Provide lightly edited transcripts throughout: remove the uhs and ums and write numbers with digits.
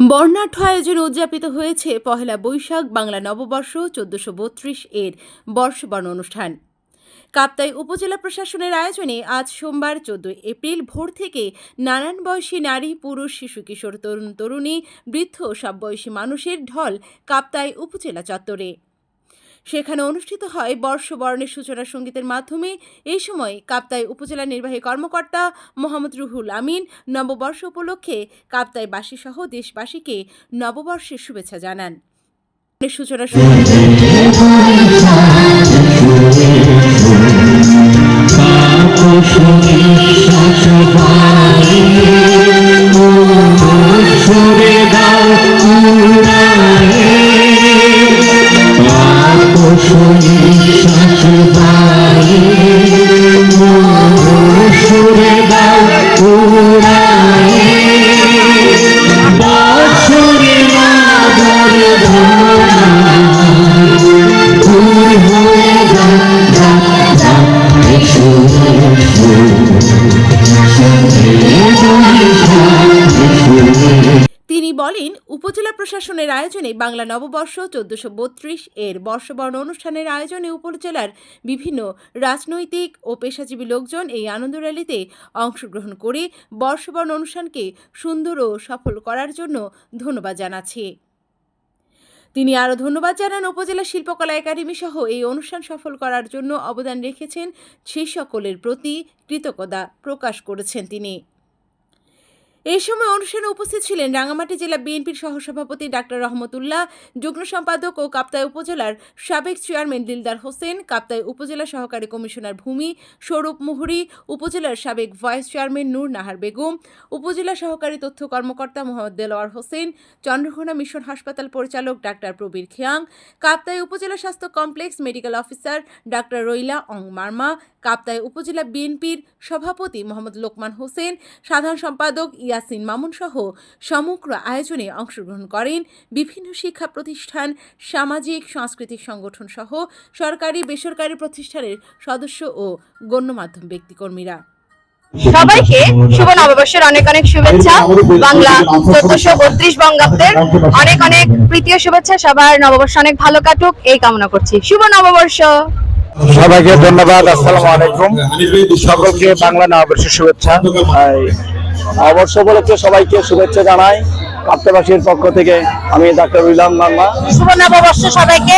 বর্ণাঢ্য আয়োজনে উদযাপিত হয়েছে পহেলা বৈশাখ বাংলা নববর্ষ ১৪৩২ এর বর্ষবরণ অনুষ্ঠান। কাপ্তাই উপজেলা প্রশাসনের আয়োজনে আজ সোমবার ১৪ এপ্রিল ভোর থেকে নানান বয়সী নারী, পুরুষ, শিশু, কিশোর, তরুণ, তরুণী, বৃদ্ধ সব বয়সী মানুষের ঢল কাপ্তাই উপজেলা চত্বরে। সেখানে অনুষ্ঠিত হয় বর্ষবরণের সূচনা সঙ্গীতের মাধ্যমে। এই সময় কাপ্তাই উপজেলা নির্বাহী কর্মকর্তা মোহাম্মদ রুহুল আমিন নববর্ষ উপলক্ষে কাপ্তাইবাসী সহ দেশবাসীকে নববর্ষের শুভেচ্ছা জানান। সূচনা তিনি বলেন, উপজেলা প্রশাসনের আয়োজনে বাংলা নববর্ষ ১৪৩২ এর বর্ষবরণ অনুষ্ঠানের আয়োজনে উপজেলার বিভিন্ন রাজনৈতিক ও পেশাজীবী লোকজন এই আনন্দ র্যালিতে অংশগ্রহণ করে বর্ষবরণ অনুষ্ঠানকে সুন্দর ও সফল করার জন্য ধন্যবাদ জানাচ্ছে। তিনি আরও ধন্যবাদ জানান উপজেলা শিল্পকলা একাডেমি সহ এই অনুষ্ঠান সফল করার জন্য অবদান রেখেছেন সেই সকলের প্রতি কৃতজ্ঞতা প্রকাশ করেছেন তিনি। এই সময় অনুষ্ঠানে উপস্থিত ছিলেন রাঙ্গামাটি জেলা বিএনপির সহসভাপতি ডাক্তার রহমতুল্লাহ, যুগ্ম সম্পাদক ও কাপ্তাই উপজেলার সাবেক চেয়ারম্যান দিলদার হোসেন, কাপ্তাই উপজেলা সহকারী কমিশনার ভূমি স্বরূপ মুহুরী, উপজেলার সাবেক ভাইস চেয়ারম্যান নূর নাহার বেগম, উপজেলা সহকারী তথ্য কর্মকর্তা মোহাম্মদ দেলোয়ার হোসেন, চন্দ্রঘোনা মিশন হাসপাতাল পরিচালক ডাক্তার প্রবীর খিয়াং, কাপ্তাই উপজেলা স্বাস্থ্য কমপ্লেক্স মেডিকেল অফিসার ডাক্তার রইলা অং মার্মা, কাপ্তাই উপজেলা বিএনপির সভাপতি মোহাম্মদ লোকমান হোসেন, সাধারণ সম্পাদক ইয়াসিন মামুন সহ সমগ্র আয়োজনে অংশগ্রহণ করেন বিভিন্ন শিক্ষা প্রতিষ্ঠান, সামাজিক সাংস্কৃতিক সংগঠন সহ সরকারি বেসরকারি প্রতিষ্ঠানের সদস্য ও গণ্যমান্য ব্যক্তিকর্মীরা। সবাইকে শুভ নববর্ষের অনেক অনেক শুভেচ্ছা। বাংলা ১৪৩২ বঙ্গাব্দের অনেক অনেক প্রীতীয় শুভেচ্ছা। সবার নববর্ষ অনেক ভালো কাটুক এই কামনা করছি। শুভ নববর্ষ সবাইকে ধন্যবাদ। আসসালামু আলাইকুম। সকলকে বাংলা নববর্ষের শুভেচ্ছা। নববর্ষ উপলক্ষে সবাইকে শুভেচ্ছা জানাই কাপ্তাইবাসীর পক্ষ থেকে। আমি ডাক্তার রইলাম মার্মা। শুভ নববর্ষ সবাইকে।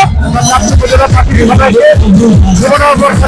শুভ নববর্ষ।